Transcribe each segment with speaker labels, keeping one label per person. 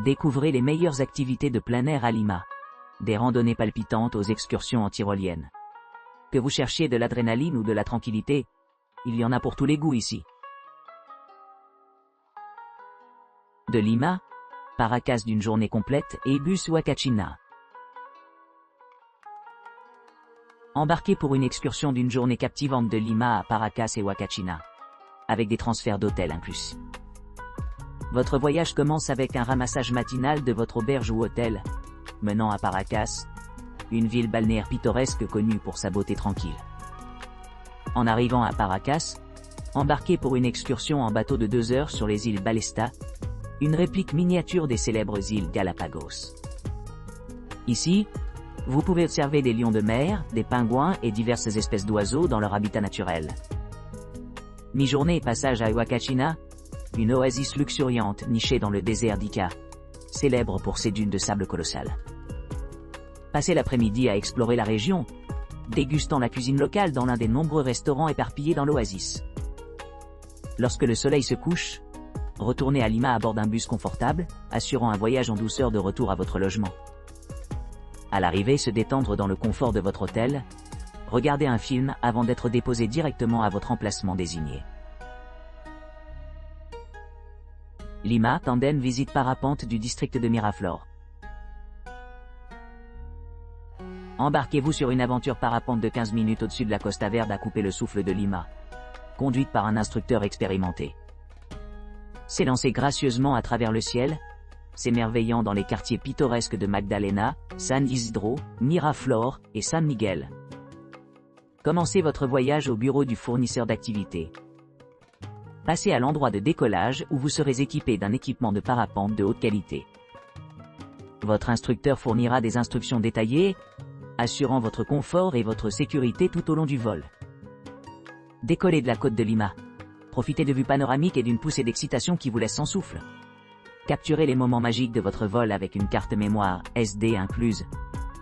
Speaker 1: Découvrez les meilleures activités de plein air à Lima. Des randonnées palpitantes aux excursions en tyrolienne. Que vous cherchiez de l'adrénaline ou de la tranquillité, il y en a pour tous les goûts ici. De Lima, Paracas d'une journée complète et bus Huacachina. Embarquez pour une excursion d'une journée captivante de Lima à Paracas et Huacachina, avec des transferts d'hôtel inclus. Votre voyage commence avec un ramassage matinal de votre auberge ou hôtel, menant à Paracas, une ville balnéaire pittoresque connue pour sa beauté tranquille. En arrivant à Paracas, embarquez pour une excursion en bateau de 2 heures sur les îles Ballesta, une réplique miniature des célèbres îles Galapagos. Ici, vous pouvez observer des lions de mer, des pingouins et diverses espèces d'oiseaux dans leur habitat naturel. Mi-journée et passage à Huacachina, une oasis luxuriante nichée dans le désert d'Ica, célèbre pour ses dunes de sable colossales. Passez l'après-midi à explorer la région, dégustant la cuisine locale dans l'un des nombreux restaurants éparpillés dans l'oasis. Lorsque le soleil se couche, retournez à Lima à bord d'un bus confortable, assurant un voyage en douceur de retour à votre logement. À l'arrivée, se détendre dans le confort de votre hôtel, regardez un film avant d'être déposé directement à votre emplacement désigné. Lima, Tandem visite parapente du district de Miraflores. Embarquez-vous sur une aventure parapente de 15 minutes au-dessus de la Costa Verde à couper le souffle de Lima, conduite par un instructeur expérimenté. S'élancer gracieusement à travers le ciel, s'émerveillant dans les quartiers pittoresques de Magdalena, San Isidro, Miraflores et San Miguel. Commencez votre voyage au bureau du fournisseur d'activités. Passez à l'endroit de décollage où vous serez équipé d'un équipement de parapente de haute qualité. Votre instructeur fournira des instructions détaillées, assurant votre confort et votre sécurité tout au long du vol. Décollez de la côte de Lima. Profitez de vues panoramiques et d'une poussée d'excitation qui vous laisse sans souffle. Capturez les moments magiques de votre vol avec une carte mémoire SD incluse,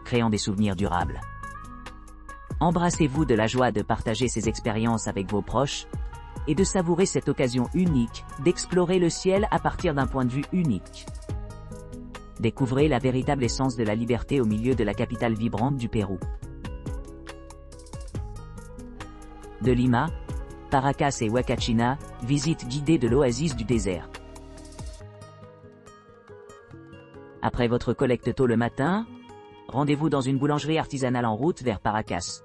Speaker 1: créant des souvenirs durables. Embrassez-vous de la joie de partager ces expériences avec vos proches et de savourer cette occasion unique d'explorer le ciel à partir d'un point de vue unique. Découvrez la véritable essence de la liberté au milieu de la capitale vibrante du Pérou. De Lima, Paracas et Huacachina, visite guidée de l'oasis du désert. Après votre collecte tôt le matin, rendez-vous dans une boulangerie artisanale en route vers Paracas.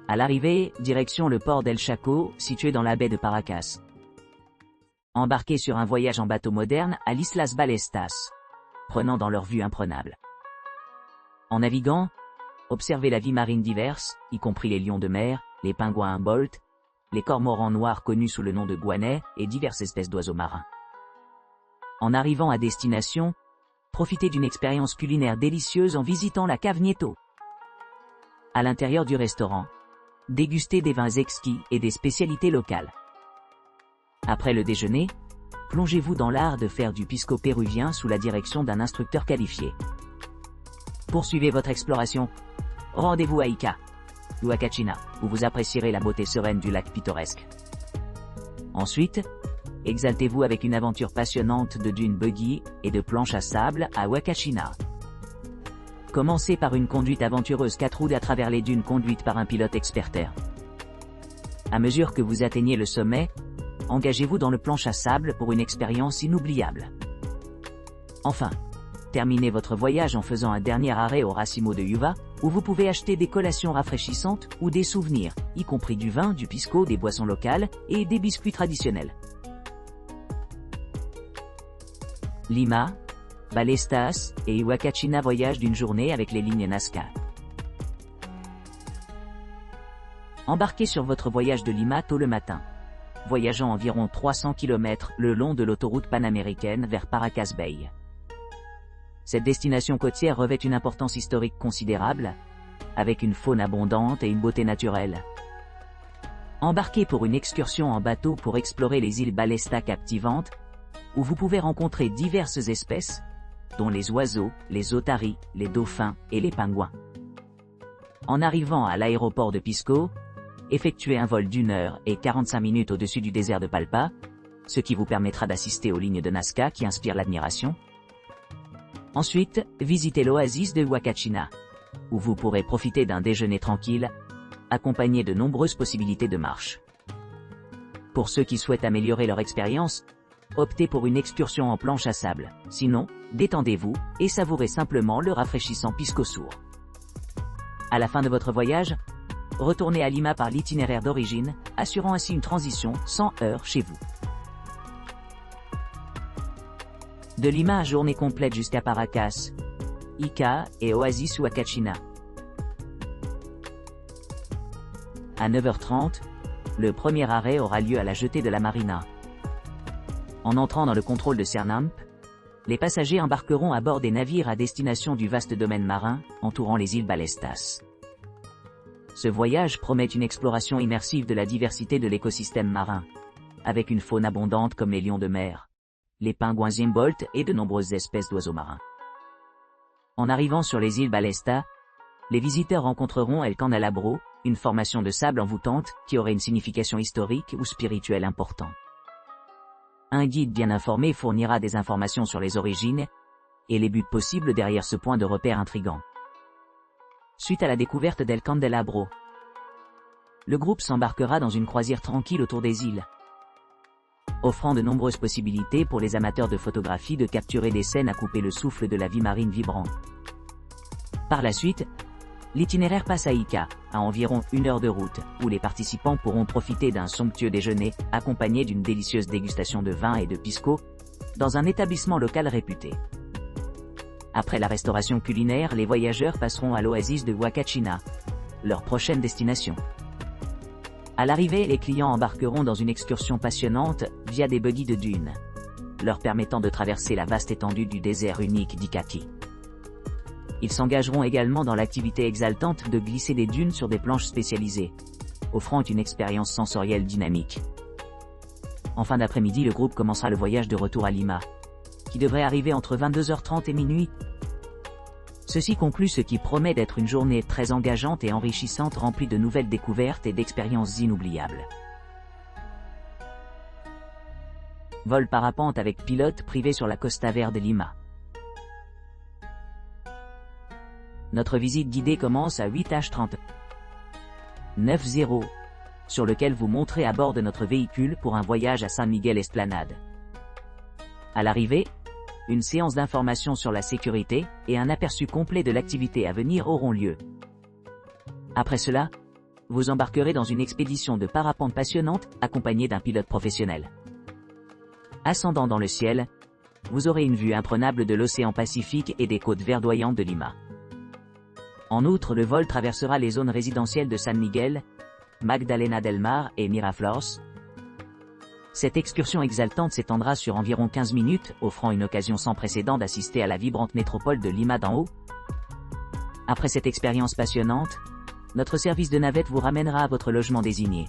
Speaker 1: À l'arrivée, direction le port d'El Chaco, situé dans la baie de Paracas. Embarquez sur un voyage en bateau moderne à l'Islas Ballestas, prenant dans leur vue imprenable. En naviguant, observez la vie marine diverse, y compris les lions de mer, les pingouins Humboldt, les cormorans noirs connus sous le nom de guanets et diverses espèces d'oiseaux marins. En arrivant à destination, profitez d'une expérience culinaire délicieuse en visitant la cave Nieto. À l'intérieur du restaurant, dégustez des vins exquis et des spécialités locales. Après le déjeuner, plongez-vous dans l'art de faire du pisco péruvien sous la direction d'un instructeur qualifié. Poursuivez votre exploration. Rendez-vous à Ica, Huacachina, où vous apprécierez la beauté sereine du lac pittoresque. Ensuite, exaltez-vous avec une aventure passionnante de dunes buggy et de planches à sable à Huacachina. Commencez par une conduite aventureuse 4 roues à travers les dunes conduite par un pilote expert. À mesure que vous atteignez le sommet, engagez-vous dans le planche à sable pour une expérience inoubliable. Enfin, terminez votre voyage en faisant un dernier arrêt au Racimo de Yuva, où vous pouvez acheter des collations rafraîchissantes ou des souvenirs, y compris du vin, du pisco, des boissons locales et des biscuits traditionnels. Lima, Ballestas et Huacachina voyage d'une journée avec les lignes Nazca. Embarquez sur votre voyage de Lima tôt le matin, voyageant environ 300 km le long de l'autoroute panaméricaine vers Paracas Bay. Cette destination côtière revêt une importance historique considérable, avec une faune abondante et une beauté naturelle. Embarquez pour une excursion en bateau pour explorer les îles Ballesta captivantes, où vous pouvez rencontrer diverses espèces, dont les oiseaux, les otaries, les dauphins et les pingouins. En arrivant à l'aéroport de Pisco, effectuez un vol d'1 heure et 45 minutes au-dessus du désert de Palpa, ce qui vous permettra d'assister aux lignes de Nazca qui inspirent l'admiration, Ensuite, visitez l'oasis de Huacachina, où vous pourrez profiter d'un déjeuner tranquille, accompagné de nombreuses possibilités de marche. Pour ceux qui souhaitent améliorer leur expérience, optez pour une excursion en planche à sable. Sinon, détendez-vous et savourez simplement le rafraîchissant pisco sour. À la fin de votre voyage, retournez à Lima par l'itinéraire d'origine, assurant ainsi une transition sans heurts chez vous. De Lima à journée complète jusqu'à Paracas, Ica et Oasis Huacachina. À 9h30, le premier arrêt aura lieu à la jetée de la Marina. En entrant dans le contrôle de Cernamp, les passagers embarqueront à bord des navires à destination du vaste domaine marin, entourant les îles Ballestas. Ce voyage promet une exploration immersive de la diversité de l'écosystème marin, avec une faune abondante comme les lions de mer, les pingouins Humboldt et de nombreuses espèces d'oiseaux marins. En arrivant sur les îles Ballestas, les visiteurs rencontreront El Candelabro, une formation de sable envoûtante qui aurait une signification historique ou spirituelle importante. Un guide bien informé fournira des informations sur les origines et les buts possibles derrière ce point de repère intrigant. Suite à la découverte d'El Candelabro, le groupe s'embarquera dans une croisière tranquille autour des îles, offrant de nombreuses possibilités pour les amateurs de photographie de capturer des scènes à couper le souffle de la vie marine vibrante. Par la suite, l'itinéraire passe à Ica, à environ 1 heure de route, où les participants pourront profiter d'un somptueux déjeuner, accompagné d'une délicieuse dégustation de vin et de pisco, dans un établissement local réputé. Après la restauration culinaire, les voyageurs passeront à l'oasis de Huacachina, leur prochaine destination. À l'arrivée, les clients embarqueront dans une excursion passionnante via des buggy de dunes, leur permettant de traverser la vaste étendue du désert unique d'Icati. Ils s'engageront également dans l'activité exaltante de glisser des dunes sur des planches spécialisées, offrant une expérience sensorielle dynamique. En fin d'après-midi, le groupe commencera le voyage de retour à Lima, qui devrait arriver entre 22h30 et minuit. Ceci conclut ce qui promet d'être une journée très engageante et enrichissante remplie de nouvelles découvertes et d'expériences inoubliables. Vol parapente avec pilote privé sur la Costa Verde de Lima. Notre visite guidée commence à 8h30, 9h, sur lequel vous monterez à bord de notre véhicule pour un voyage à San Miguel Esplanade. À l'arrivée, une séance d'information sur la sécurité et un aperçu complet de l'activité à venir auront lieu. Après cela, vous embarquerez dans une expédition de parapente passionnante, accompagnée d'un pilote professionnel. Ascendant dans le ciel, vous aurez une vue imprenable de l'océan Pacifique et des côtes verdoyantes de Lima. En outre, le vol traversera les zones résidentielles de San Miguel, Magdalena del Mar et Miraflores. Cette excursion exaltante s'étendra sur environ 15 minutes, offrant une occasion sans précédent d'assister à la vibrante métropole de Lima d'en haut. Après cette expérience passionnante, notre service de navette vous ramènera à votre logement désigné.